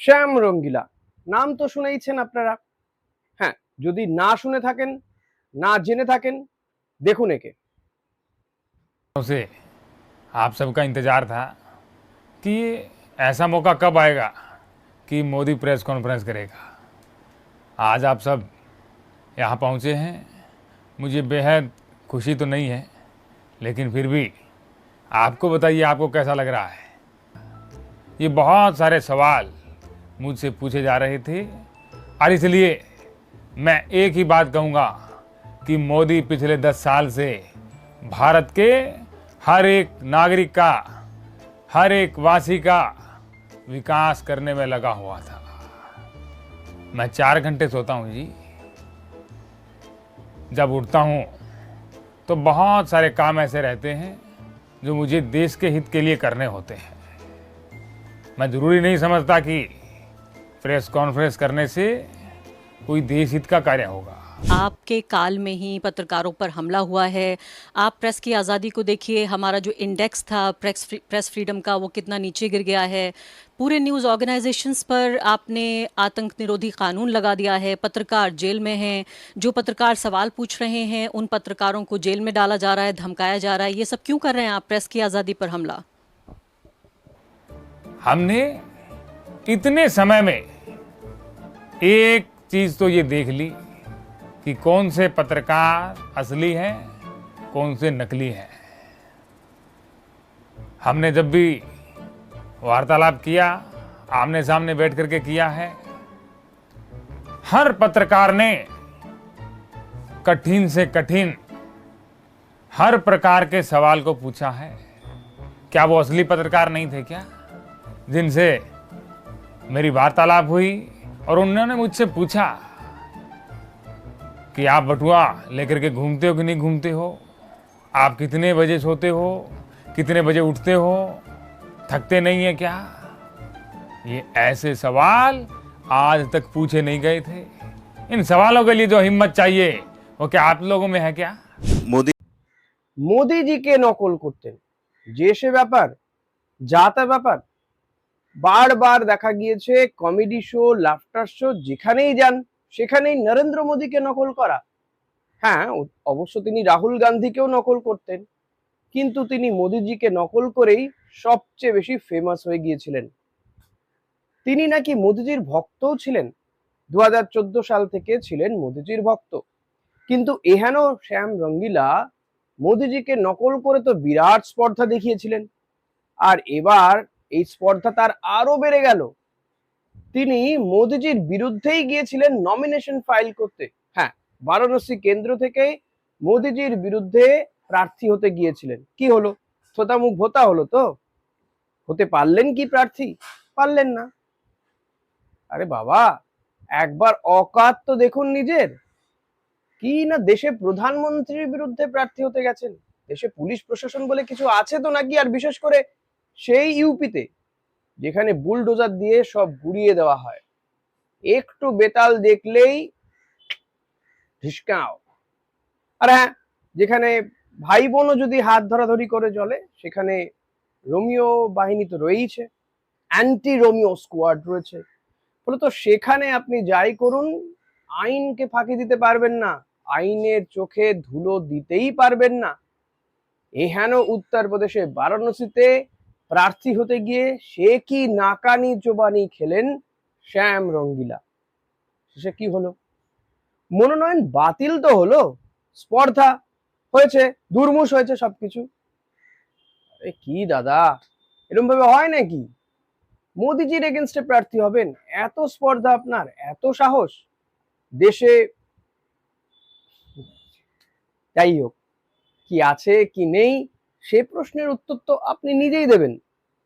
শ্যাম রঙ্গিলা নাম তো শুনেইছেন আপনারা। হ্যাঁ, যদি না শুনে থাকেন, না জেনে থাকেন, দেখুন একে। से आप सबका इंतज़ार था कि ऐसा मौका कब आएगा कि मोदी प्रेस कॉन्फ्रेंस करेगा। आज आप सब यहाँ पहुँचे हैं। मुझे बेहद खुशी तो नहीं है, लेकिन फिर भी आपको बताइए आपको कैसा लग रहा है। ये बहुत सारे सवाल मुझसे पूछे जा रहे थे और इसलिए मैं एक ही बात कहूँगा कि मोदी पिछले 10 साल से भारत के हर एक नागरिक का, हर एक वासी का विकास करने में लगा हुआ था। मैं 4 घंटे सोता हूँ जी। जब उठता हूँ तो बहुत सारे काम ऐसे रहते हैं जो मुझे देश के हित के लिए करने होते हैं। मैं ज़रूरी नहीं समझता कि प्रेस कॉन्फ्रेंस करने से कोई देश हित का कार्य होगा। आपके काल में ही पत्रकारों पर हमला हुआ है। आप प्रेस की आज़ादी को देखिए, हमारा जो इंडेक्स था प्रेस फ्रीडम का वो कितना नीचे गिर गया है। पूरे न्यूज़ ऑर्गेनाइजेशंस पर आपने आतंक निरोधी कानून लगा दिया है। पत्रकार जेल में हैं, जो पत्रकार सवाल पूछ रहे हैं उन पत्रकारों को जेल में डाला जा रहा है, धमकाया जा रहा है। ये सब क्यों कर रहे हैं आप, प्रेस की आज़ादी पर हमला? हमने इतने समय में एक चीज़ तो ये देख ली कि कौन से पत्रकार असली हैं, कौन से नकली हैं। हमने जब भी वार्तालाप किया, आमने सामने बैठ करके किया है, हर पत्रकार ने कठिन से कठिन हर प्रकार के सवाल को पूछा है। क्या वो असली पत्रकार नहीं थे क्या, जिनसे मेरी वार्तालाप हुई और उन्होंने मुझसे पूछा कि आप बटुआ लेकर के घूमते हो कि नहीं घूमते हो, आप कितने बजे सोते हो, कितने बजे उठते हो, थकते नहीं है क्या। ये ऐसे सवाल आज तक पूछे नहीं गए थे। इन सवालों के लिए जो हिम्मत चाहिए वो क्या आप लोगों में है क्या। মোদিজিকে নকল করতেন, যে সে ব্যাপার, যা তা ব্যাপার। বারবার দেখা গিয়েছে কমেডি শো, লাফটার শো, যেখানেই যান সেখানেই নরেন্দ্র মোদীকে নকল করা। হ্যাঁ, অবশ্য তিনি রাহুল গান্ধীকেও নকল করতেন, কিন্তু তিনি মোদিজিকে নকল করেই সবচেয়ে বেশি ফেমাস হয়ে গিয়েছিলেন। তিনি নাকি মোদিজির ভক্তও ছিলেন, 2014 সাল থেকে ছিলেন মোদিজির ভক্ত। কিন্তু এহেন শ্যাম রঙ্গিলা মোদিজিকে নকল করে তো বিরাট স্পর্ধা দেখিয়েছিলেন, আর এবার এই স্পর্ধা তার আরো বেড়ে গেল। তিনি মোদিজির বিরুদ্ধেই গিয়েছিলেন নমিনেশন ফাইল করতে। হ্যাঁ, বারাণসী কেন্দ্র থেকে মোদিজির বিরুদ্ধে প্রার্থী হতে গিয়েছিলেন। কি হলো? থোতা মুখ ভোতা হলো তো? হতে পারলেন কি প্রার্থী? পারলেন না। আরে বাবা, একবার অকাত তো দেখুন নিজের। কি না দেশে প্রধানমন্ত্রীর বিরুদ্ধে প্রার্থী হতে গেছেন। দেশে পুলিশ প্রশাসন বলে কিছু আছে তো নাকি? আর বিশেষ করে সেই ইউপিতে, যেখানে বুলডোজার দিয়ে সব গুড়িয়ে দেওয়া হয়। একটু বেতাল দেখলেই ঢিসকাও। আর হ্যাঁ, যেখানে ভাই বোনও যদি হাত ধরাধরি করে চলে, সেখানে রোমিও বাহিনী তো রয়েইছে, অ্যান্টি রোমিও স্কোয়াড রয়েছে। ফলত সেখানে আপনি যাই করুন, আইনকে ফাঁকি দিতে পারবেন না, আইনের চোখে ধুলো দিতেই পারবেন না। এহেন উত্তরপ্রদেশে বারাণসীতে প্রার্থী হতে গিয়ে সে কি নাকানি চোবানি খেলেন শ্যাম রঙ্গিলা। শেষে কি হলো? মনোনয়ন বাতিল তো হলো, স্পর্ধা হয়েছে, দুর্মুষ হয়েছে সবকিছু। আরে কি দাদা, এরকম ভাবে হয় নাকি? মোদিজির এগেনস্টে প্রার্থী হবেন? এত স্পর্ধা আপনার, এত সাহস দেশে। যাই হোক, কি আছে কি নেই সে প্রশ্নের উত্তর তো আপনি নিজেই দেবেন।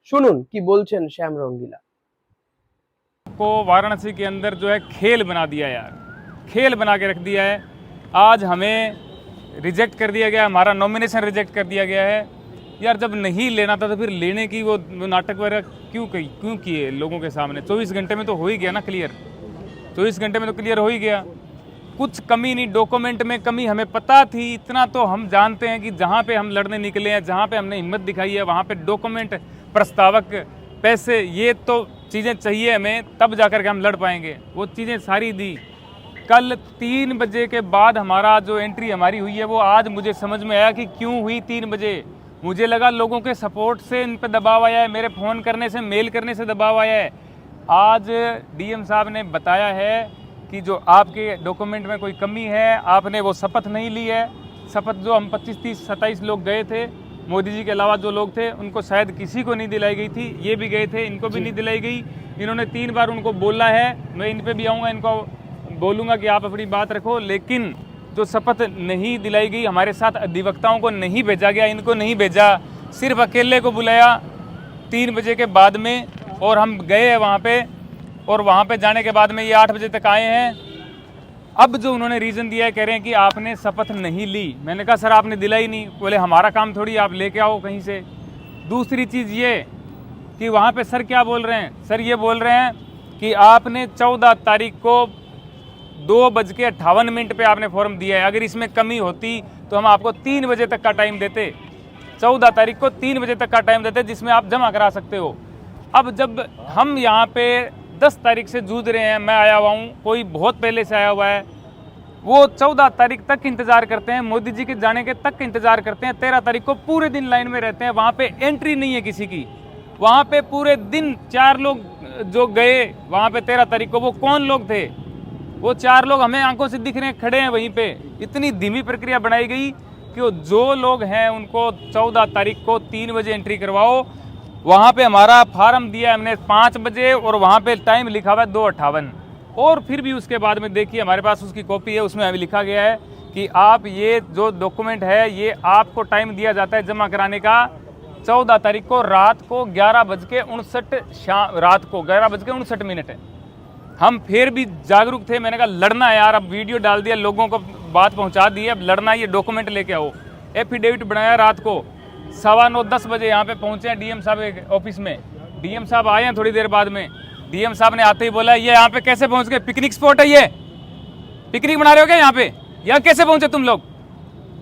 শুনুন কি বলছেন শ্যাম রঙ্গিলা। को वाराणसी के अंदर जो है खेल बना दिया यार, खेल बना के रख दिया है। आज हमें रिजेक्ट कर दिया गया, हमारा नॉमिनेशन रिजेक्ट कर दिया गया है। यार जब नहीं लेना था तो फिर लेने की वो नाटक वगैरह क्यों किए लोगों के सामने। 24 घंटे में तो हो ही गया ना क्लियर, 24 घंटे में तो क्लियर हो ही गया। कुछ कमी नहीं, डॉक्यूमेंट में कमी हमें पता थी, इतना तो हम जानते हैं कि जहाँ पे हम लड़ने निकले हैं, जहाँ पे हमने हिम्मत दिखाई है, वहाँ पे डॉक्यूमेंट, प्रस्तावक, पैसे, ये तो चीज़ें चाहिए हमें, तब जाकर के हम लड़ पाएंगे। वो चीज़ें सारी दी। कल 3 बजे के बाद हमारा जो एंट्री हमारी हुई है वो आज मुझे समझ में आया कि क्यों हुई 3 बजे। मुझे लगा लोगों के सपोर्ट से इन पर दबाव आया है, मेरे फ़ोन करने से, मेल करने से दबाव आया है। आज डीएम साहब ने बताया है कि जो आपके डॉक्यूमेंट में कोई कमी है, आपने वो शपथ नहीं ली है। शपथ जो हम 25, 30, 27 लोग गए थे, मोदी जी के अलावा जो लोग थे, उनको शायद किसी को नहीं दिलाई गई थी। ये भी गए थे, इनको भी नहीं दिलाई गई। इन्होंने 3 बार उनको बोला है, मैं इन पे भी आऊँगा, इनको बोलूँगा कि आप अपनी बात रखो। लेकिन जो शपथ नहीं दिलाई गई, हमारे साथ अधिवक्ताओं को नहीं भेजा गया, इनको नहीं भेजा, सिर्फ अकेले को बुलाया 3 बजे के बाद में, और हम गए हैं वहाँ पे। और वहाँ पे जाने के बाद में ये 8 बजे तक आए हैं। अब जो उन्होंने रीज़न दिया है, कह रहे हैं कि आपने शपथ नहीं ली। मैंने कहा सर आपने दिलाई नहीं। बोले हमारा काम थोड़ी आप लेके आओ कहीं से। दूसरी चीज़ ये कि वहाँ पे सर क्या बोल रहे हैं, सर ये बोल रहे हैं कि आपने 14 तारीख को 2:58 पे आपने फॉर्म दिया है। अगर इसमें कमी होती तो हम आपको 3 बजे तक का टाइम देते। 14 तारीख को 3 बजे तक का टाइम देते, जिसमें आप जमा करा सकते हो। अब जब हम यहाँ पे 10 तारीख से जूझ रहे हैं, मैं आया हुआ हूँ, कोई बहुत पहले से आया हुआ है, वो 14 तारीख तक इंतज़ार करते हैं, मोदी जी के जाने के तक इंतज़ार करते हैं। 13 तारीख को पूरे दिन लाइन में रहते हैं। वहाँ पे एंट्री नहीं है किसी की। वहाँ पे पूरे दिन 4 लोग जो गए वहाँ पे 13 तारीख को, वो कौन लोग थे? वो 4 लोग हमें आंखों से दिख रहे हैं, खड़े हैं वहीं पे। इतनी धीमी प्रक्रिया बनाई गई कि जो लोग हैं उनको 14 तारीख को 3 बजे एंट्री करवाओ। वहाँ पे हमारा फार्म दिया हमने 5 बजे, और वहाँ पे टाइम लिखा हुआ है 2:58। और फिर भी उसके बाद में देखिए, हमारे पास उसकी कॉपी है, उसमें हमें लिखा गया है कि आप ये जो डॉक्यूमेंट है, ये आपको टाइम दिया जाता है जमा कराने का 14 तारीख को रात को 11:59 शाम, रात को 11:59 है। हम फिर भी जागरूक थे। मैंने कहा लड़ना है यार, अब वीडियो डाल दिया, लोगों को बात पहुंचा दी है, अब लड़ना, ये डॉक्यूमेंट लेके आओ। एफिडेविट बनाया रात को 9:15-10 बजे यहाँ पे पहुंचे हैं डीएम साहब के ऑफिस में। डीएम साहब आए हैं थोड़ी देर बाद में। डीएम साहब ने आते ही बोला ये यहाँ पे कैसे पहुंच गए, पिकनिक स्पॉट है ये, पिकनिक बना रहे हो क्या यहाँ पे, यहाँ कैसे पहुंचे तुम लोग?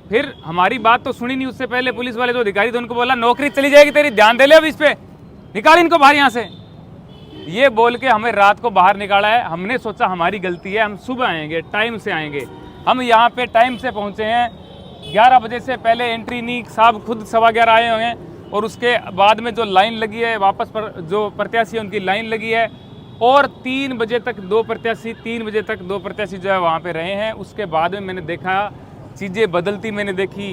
फिर हमारी बात तो सुनी नहीं। उससे पहले पुलिस वाले जो अधिकारी थे उनको बोला नौकरी चली जाएगी तेरी, ध्यान दे ले अब इस पे, निकाल इनको बाहर यहाँ से। ये बोल के हमें रात को बाहर निकाला है। हमने सोचा हमारी गलती है, हम सुबह आएंगे, टाइम से आएंगे। हम यहाँ पे टाइम से पहुँचे हैं। 11 बजे से पहले एंट्री नहीं, साहब खुद 11:15 आए हुए हैं। और उसके बाद में जो लाइन लगी है, वापस पर जो प्रत्याशी है उनकी लाइन लगी है। और 3 बजे तक 2 प्रत्याशी, 3 बजे तक 2 प्रत्याशी जो है वहाँ पे रहे हैं। उसके बाद में मैंने देखा चीज़ें बदलती, मैंने देखी।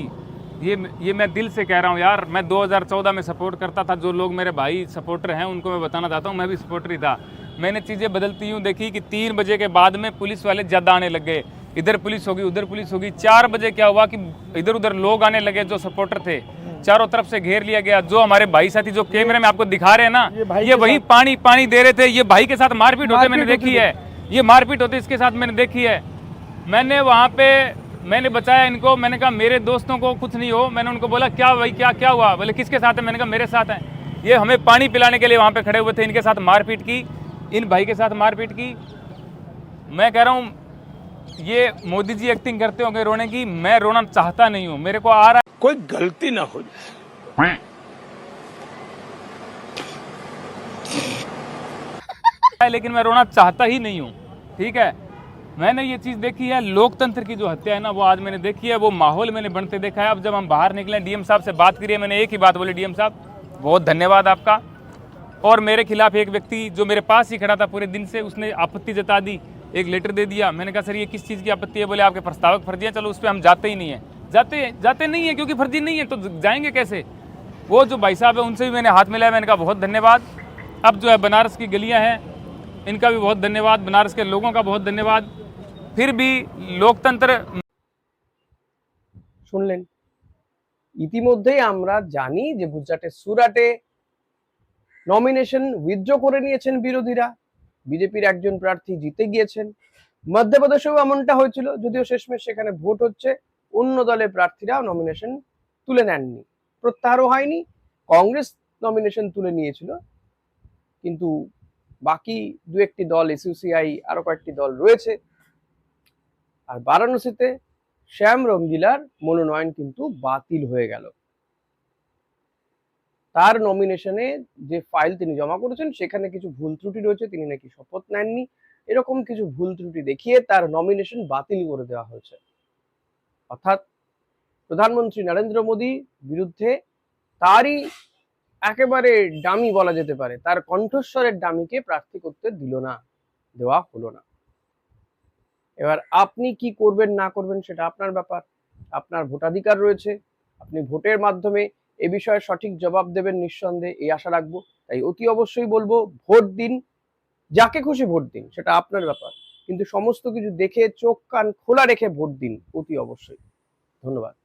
ये मैं दिल से कह रहा हूँ यार, मैं 2014 में सपोर्ट करता था। जो लोग मेरे भाई सपोर्टर हैं उनको मैं बताना चाहता हूँ, मैं भी सपोर्टर ही था। मैंने चीज़ें बदलती हूँ देखी कि 3 बजे के बाद में पुलिस वाले ज़्यादा आने लग गए। इधर पुलिस होगी, उधर पुलिस होगी। 4 बजे क्या हुआ कि इधर उधर लोग आने लगे जो सपोर्टर थे, चारों तरफ से घेर लिया गया। जो हमारे भाई साथी जो कैमरे में आपको दिखा रहे हैं ना, ये वही पानी दे रहे थे। ये भाई के साथ मारपीट होते मैंने देखी है, ये मारपीट होते इसके साथ मैंने देखी है। मैंने वहाँ पे मैंने बचाया इनको। मैंने कहा मेरे दोस्तों को कुछ नहीं हो। मैंने उनको बोला क्या भाई क्या हुआ? बोले किसके साथ है? मैंने कहा मेरे साथ है। ये हमें पानी पिलाने के लिए वहाँ पे खड़े हुए थे, इनके साथ मारपीट की, इन भाई के साथ मारपीट की। मैं कह रहा हूँ ये मोदी जी एक्टिंग करते होंगे रोने की, मैं रोना चाहता नहीं हूँ। मेरे को आ रहा है कोई गलती ना हो जाए, लेकिन मैं रोना चाहता ही नहीं हूँ। ठीक है, मैंने ये चीज़ देखी है, लोकतंत्र की जो हत्या है ना, वो आज मैंने देखी है। वो माहौल मैंने बनते देखा है। अब जब हम बाहर निकले, डीएम साहब से बात करिए, मैंने एक ही बात बोली, डीएम साहब बहुत धन्यवाद आपका। और मेरे खिलाफ एक व्यक्ति जो मेरे पास ही खड़ा था पूरे दिन से, उसने आपत्ति जता दी, एक लेटर दे दिया। मैंने कहा सर ये किस चीज़ की आपत्ति है? बोले आपके प्रस्तावक फर्जी है। चलो उस पर हम जाते ही नहीं है, जाते नहीं है, क्योंकि फर्जी नहीं है तो जाएंगे कैसे? वो जो भाई साहब है उनसे भी मैंने हाथ मिलाया, मैंने कहा बहुत धन्यवाद। अब जो है बनारस की गलियाँ हैं, इनका भी बहुत धन्यवाद, बनारस के लोगों का बहुत धन्यवाद। फिर भी लोकतंत्र শুনলেন। ইতিমধ্যেই আমরা জানি যে গুজরাটের সুরাটে নমিনেশন উইথড্র করে নিয়েছেন বিরোধীরা, বিজেপির একজন প্রার্থী জিতে গিয়েছেন। মধ্যপ্রদেশেও এমনটা হয়েছিল, যদিও শেষমেশ সেখানে ভোট হচ্ছে, অন্য দলের প্রার্থীরা নমিনেশন তুলে নেননি, প্রত্যাহারও হয়নি। কংগ্রেস নমিনেশন তুলে নিয়েছিল, কিন্তু বাকি দু একটি দল, এসইউসিআই আরো কয়েকটি দল রয়েছে। আর বারাণসীতে শ্যাম রঙ্গিলার মনোনয়ন কিন্তু বাতিল হয়ে গেল। তার নমিনেশনে যে ফাইল তিনি জমা করেছেন সেখানে কিছু ভুল ত্রুটি রয়েছে, তিনি নাকি শপথ নেননি, এরকম কিছু ভুল ত্রুটি দেখিয়ে তার নমিনেশন বাতিল করে দেওয়া হয়েছে। অর্থাৎ প্রধানমন্ত্রী নরেন্দ্র মোদী বিরুদ্ধে তারই একেবারে ডামি বলা যেতে পারে, তার কণ্ঠস্বরের ডামিকে প্রার্থী করতে দেওয়া হলো না। এবার আপনি কি করবেন না করবেন সেটা আপনার ব্যাপার, আপনার ভোটাধিকার রয়েছে, আপনি ভোটের মাধ্যমে এ বিষয়ে সঠিক জবাব দেবেন নিঃসন্দেহে, এই আশা রাখবো। তাই অতি অবশ্যই বলবো, ভোট দিন, যাকে খুশি ভোট দিন, সেটা আপনার ব্যাপার, কিন্তু সমস্ত কিছু দেখে চোখ কান খোলা রেখে ভোট দিন অতি অবশ্যই। ধন্যবাদ।